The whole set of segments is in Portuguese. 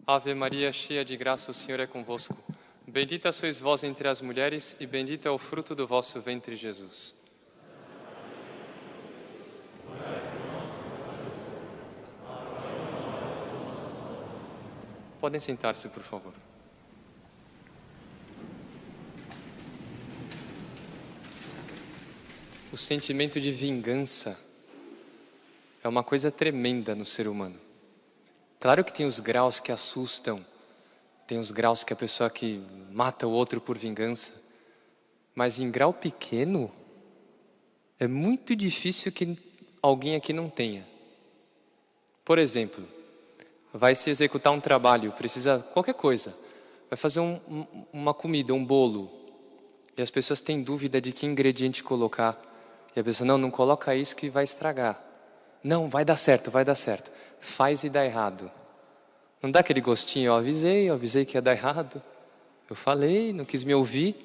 Ave Maria, cheia de graça, o Senhor é convosco. Bendita sois vós entre as mulheres, e bendito é o fruto do vosso ventre, Jesus. Podem sentar-se, por favor. O sentimento de vingança é uma coisa tremenda no ser humano. Claro que tem os graus que assustam, tem os graus que a pessoa que mata o outro por vingança, mas em grau pequeno, é muito difícil que alguém aqui não tenha. Por exemplo, vai se executar um trabalho, precisa qualquer coisa, vai fazer uma comida, um bolo, e as pessoas têm dúvida de que ingrediente colocar, e a pessoa, não coloca isso que vai estragar. Não, vai dar certo, faz e dá errado. Não dá aquele gostinho, eu avisei que ia dar errado, eu falei, não quis me ouvir.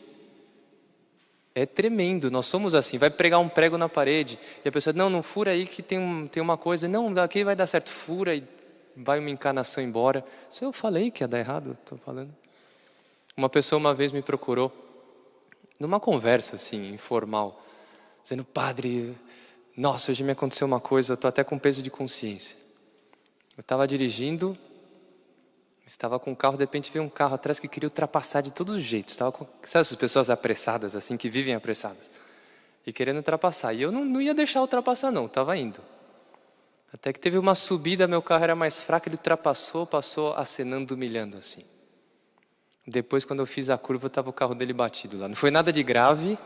É tremendo, nós somos assim, vai pregar um prego na parede, e a pessoa, não fura aí que tem uma coisa, não, daqui vai dar certo, fura e vai uma encanação embora. Se eu falei que ia dar errado, estou falando. Uma pessoa uma vez me procurou, numa conversa assim, informal, dizendo, padre, nossa, hoje me aconteceu uma coisa, eu estou até com peso de consciência. Eu estava dirigindo, estava com um carro, de repente veio um carro atrás que queria ultrapassar de todos os jeitos. Sabe essas pessoas apressadas, assim, que vivem apressadas? E querendo ultrapassar. E eu não ia deixar ultrapassar, não, estava indo. Até que teve uma subida, meu carro era mais fraco, ele ultrapassou, passou acenando, humilhando, assim. Depois, quando eu fiz a curva, estava o carro dele batido lá. Não foi nada de grave,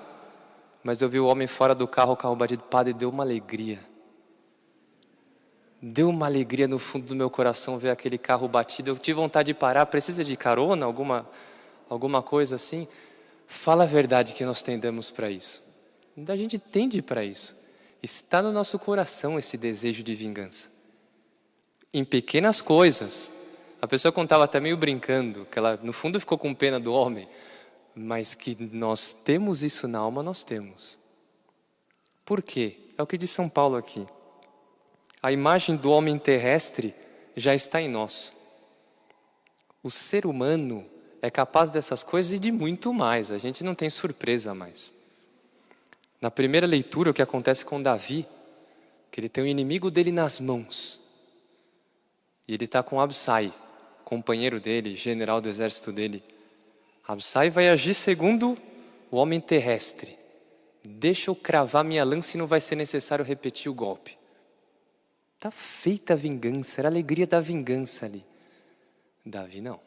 mas eu vi o homem fora do carro, o carro batido. Padre, deu uma alegria. Deu uma alegria no fundo do meu coração ver aquele carro batido. Eu tive vontade de parar. Precisa de carona? Alguma coisa assim? Fala a verdade que nós tendemos para isso. A gente tende para isso. Está no nosso coração esse desejo de vingança. Em pequenas coisas. A pessoa contava até meio brincando, que ela no fundo ficou com pena do homem. Mas que nós temos isso na alma, nós temos. Por quê? É o que diz São Paulo aqui. A imagem do homem terrestre já está em nós. O ser humano é capaz dessas coisas e de muito mais. A gente não tem surpresa mais. Na primeira leitura, o que acontece com Davi, que ele tem o inimigo dele nas mãos. E ele está com Absai, companheiro dele, general do exército dele. Absai vai agir segundo o homem terrestre. Deixa eu cravar minha lança e não vai ser necessário repetir o golpe. Está feita a vingança, era a alegria da vingança ali. Davi, não.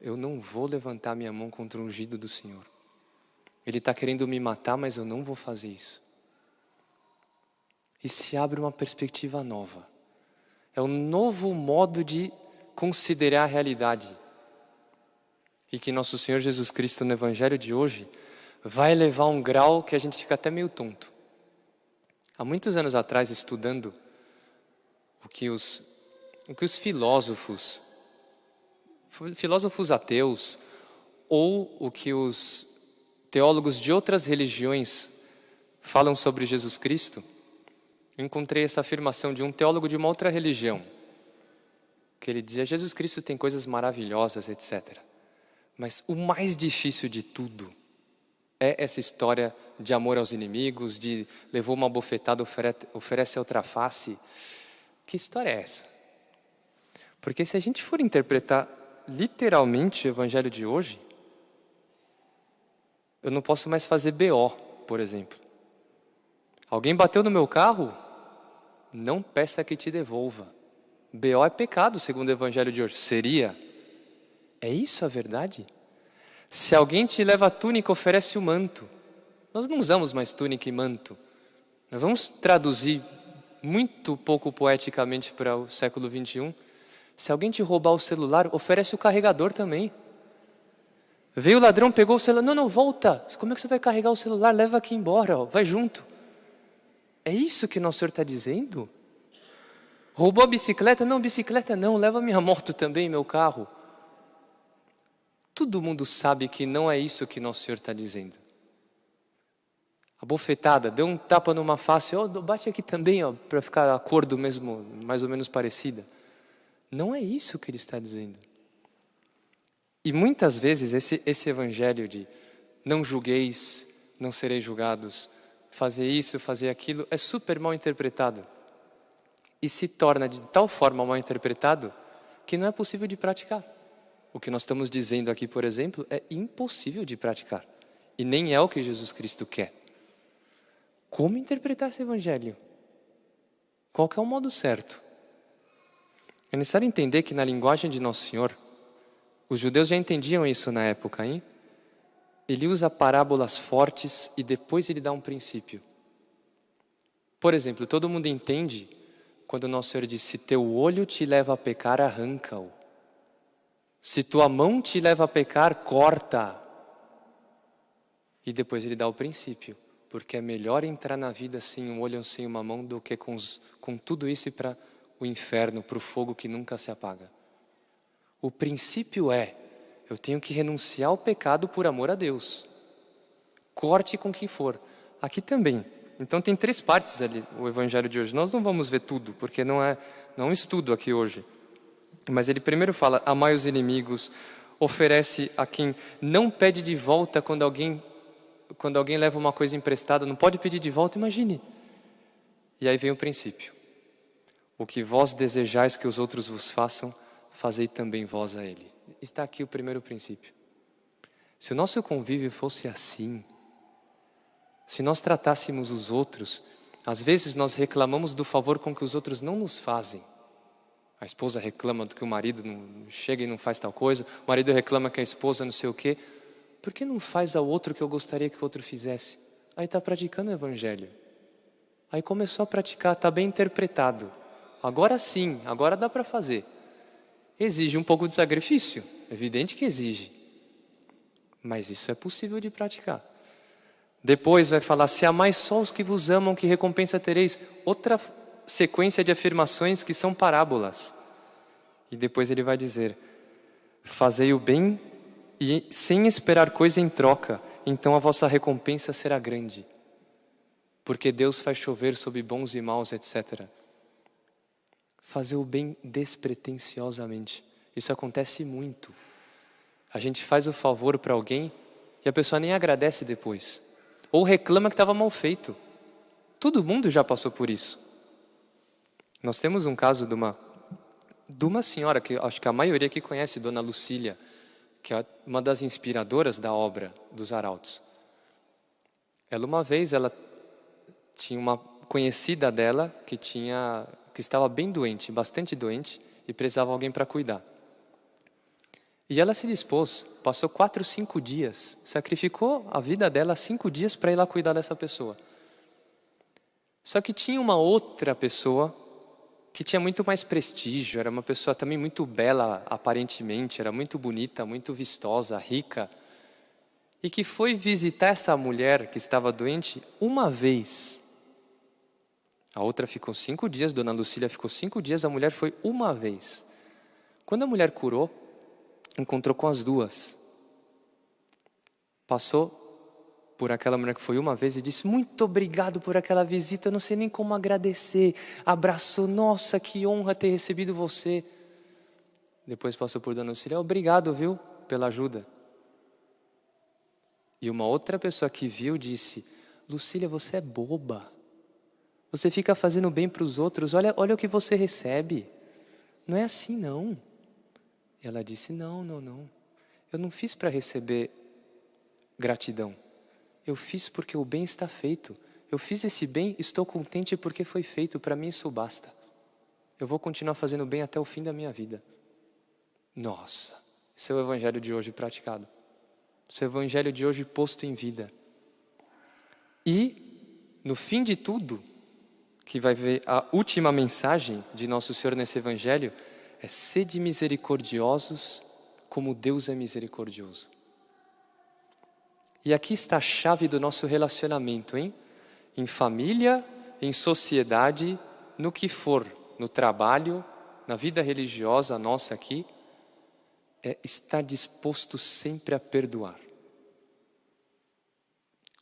Eu não vou levantar minha mão contra o ungido do Senhor. Ele está querendo me matar, mas eu não vou fazer isso. E se abre uma perspectiva nova. É um novo modo de considerar a realidade. E que nosso Senhor Jesus Cristo, no Evangelho de hoje, vai levar um grau que a gente fica até meio tonto. Há muitos anos atrás, estudando o que os filósofos ateus, ou o que os teólogos de outras religiões falam sobre Jesus Cristo, eu encontrei essa afirmação de um teólogo de uma outra religião, que ele dizia, Jesus Cristo tem coisas maravilhosas, etc. Mas o mais difícil de tudo é essa história de amor aos inimigos, de levou uma bofetada, oferece outra face. Que história é essa? Porque se a gente for interpretar literalmente o Evangelho de hoje, eu não posso mais fazer BO, por exemplo. Alguém bateu no meu carro? Não peça que te devolva. BO é pecado, segundo o Evangelho de hoje. Seria? É isso a verdade? Se alguém te leva a túnica, oferece o manto. Nós não usamos mais túnica e manto. Nós vamos traduzir muito pouco poeticamente para o século XXI. Se alguém te roubar o celular, oferece o carregador também. Veio o ladrão, pegou o celular. Não, volta. Como é que você vai carregar o celular? Leva aqui embora, vai junto. É isso que nosso Senhor está dizendo? Roubou a bicicleta? Não, bicicleta não. Leva minha moto também, meu carro. Todo mundo sabe que não é isso que nosso Senhor está dizendo. A bofetada, deu um tapa numa face, bate aqui também, para ficar a cor do mesmo, mais ou menos parecida. Não é isso que ele está dizendo. E muitas vezes esse evangelho de não julgueis, não sereis julgados, fazer isso, fazer aquilo, é super mal interpretado. E se torna de tal forma mal interpretado que não é possível de praticar. O que nós estamos dizendo aqui, por exemplo, é impossível de praticar. E nem é o que Jesus Cristo quer. Como interpretar esse evangelho? Qual que é o modo certo? É necessário entender que na linguagem de Nosso Senhor, os judeus já entendiam isso na época, hein? Ele usa parábolas fortes e depois ele dá um princípio. Por exemplo, todo mundo entende quando o Nosso Senhor diz: se teu olho te leva a pecar, arranca-o. Se tua mão te leva a pecar, corta. E depois ele dá o princípio. Porque é melhor entrar na vida sem um olho ou sem uma mão do que com tudo isso ir para o inferno, para o fogo que nunca se apaga. O princípio é: eu tenho que renunciar ao pecado por amor a Deus. Corte com quem for. Aqui também. Então tem 3 partes ali, o evangelho de hoje. Nós não vamos ver tudo, porque não é um estudo aqui hoje. Mas ele primeiro fala: amai os inimigos, oferece a quem não pede de volta quando alguém leva uma coisa emprestada, não pode pedir de volta, imagine. E aí vem o princípio. O que vós desejais que os outros vos façam, fazei também vós a ele. Está aqui o primeiro princípio. Se o nosso convívio fosse assim, se nós tratássemos os outros, às vezes nós reclamamos do favor com que os outros não nos fazem. A esposa reclama do que o marido não chega e não faz tal coisa, o marido reclama que a esposa não sei o quê. Por que não faz ao outro o que eu gostaria que o outro fizesse? Aí está praticando o evangelho. Aí começou a praticar, está bem interpretado. Agora sim, agora dá para fazer. Exige um pouco de sacrifício, evidente que exige. Mas isso é possível de praticar. Depois vai falar: se amais só os que vos amam, que recompensa tereis? Outra sequência de afirmações que são parábolas. E depois ele vai dizer: fazei o bem e sem esperar coisa em troca, então a vossa recompensa será grande. Porque Deus faz chover sobre bons e maus, etc. Fazer o bem despretensiosamente. Isso acontece muito. A gente faz o favor para alguém e a pessoa nem agradece depois. Ou reclama que estava mal feito. Todo mundo já passou por isso. Nós temos um caso de uma senhora que acho que a maioria aqui conhece, Dona Lucília, que é uma das inspiradoras da obra dos Arautos. Uma vez ela tinha uma conhecida dela que estava bem doente, bastante doente, e precisava de alguém para cuidar. E ela se dispôs, passou 4, 5 dias, sacrificou a vida dela 5 dias para ir lá cuidar dessa pessoa. Só que tinha uma outra pessoa que tinha muito mais prestígio, era uma pessoa também muito bela aparentemente, era muito bonita, muito vistosa, rica, e que foi visitar essa mulher que estava doente uma vez. A outra ficou 5 dias, Dona Lucília ficou 5 dias, a mulher foi uma vez. Quando a mulher curou, encontrou com as duas. Passou por aquela mulher que foi uma vez e disse: muito obrigado por aquela visita, eu não sei nem como agradecer. Abraçou: nossa, que honra ter recebido você. Depois passou por Dona Lucília: obrigado, viu, pela ajuda. E uma outra pessoa que viu disse: Lucília, você é boba. Você fica fazendo bem para os outros, olha o que você recebe. Não é assim não. E ela disse: não. Eu não fiz para receber gratidão. Eu fiz porque o bem está feito. Eu fiz esse bem, estou contente porque foi feito. Para mim isso basta. Eu vou continuar fazendo bem até o fim da minha vida. Nossa, esse é o evangelho de hoje praticado. Esse é o evangelho de hoje posto em vida. E, no fim de tudo, que vai ver a última mensagem de Nosso Senhor nesse evangelho, é: sede misericordiosos como Deus é misericordioso. E aqui está a chave do nosso relacionamento, hein? Em família, em sociedade, no que for, no trabalho, na vida religiosa nossa aqui, é estar disposto sempre a perdoar.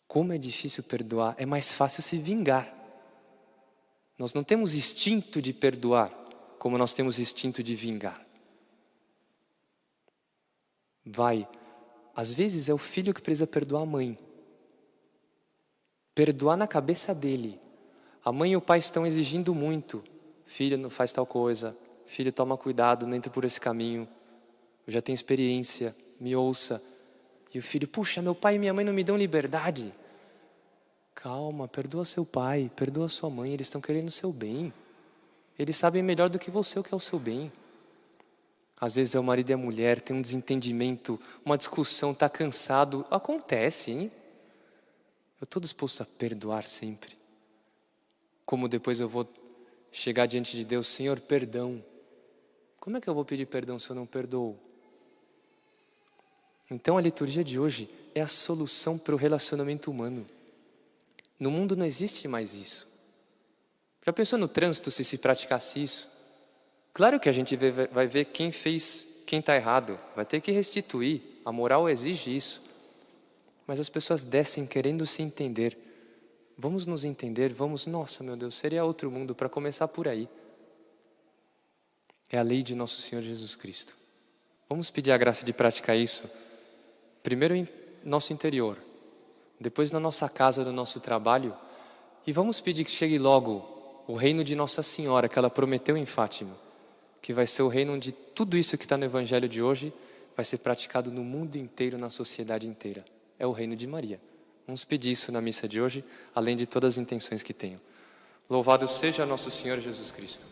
Como é difícil perdoar, é mais fácil se vingar. Nós não temos instinto de perdoar. como nós temos instinto de vingar. Às vezes é o filho que precisa perdoar a mãe. Perdoar na cabeça dele. A mãe e o pai estão exigindo muito. Filho, não faz tal coisa. Filho, toma cuidado, não entre por esse caminho. Eu já tenho experiência, me ouça. E o filho, puxa, meu pai e minha mãe não me dão liberdade. Calma, perdoa seu pai, perdoa sua mãe, eles estão querendo o seu bem. Eles sabem melhor do que você o que é o seu bem. Às vezes é o marido e a mulher, tem um desentendimento, uma discussão, está cansado. Acontece, hein? Eu estou disposto a perdoar sempre. Como depois eu vou chegar diante de Deus, Senhor, perdão. Como é que eu vou pedir perdão se eu não perdoo? Então a liturgia de hoje é a solução para o relacionamento humano. No mundo não existe mais isso. Já pensou no trânsito se praticasse isso? Claro que a gente vai ver quem está errado, vai ter que restituir, a moral exige isso. Mas as pessoas descem querendo se entender. Vamos nos entender, nossa meu Deus, seria outro mundo para começar por aí. É a lei de nosso Senhor Jesus Cristo. Vamos pedir a graça de praticar isso, primeiro em nosso interior, depois na nossa casa, no nosso trabalho, e vamos pedir que chegue logo o reino de Nossa Senhora, que ela prometeu em Fátima, que vai ser o reino onde tudo isso que está no Evangelho de hoje vai ser praticado no mundo inteiro, na sociedade inteira. É o reino de Maria. Vamos pedir isso na missa de hoje, além de todas as intenções que tenho. Louvado seja nosso Senhor Jesus Cristo.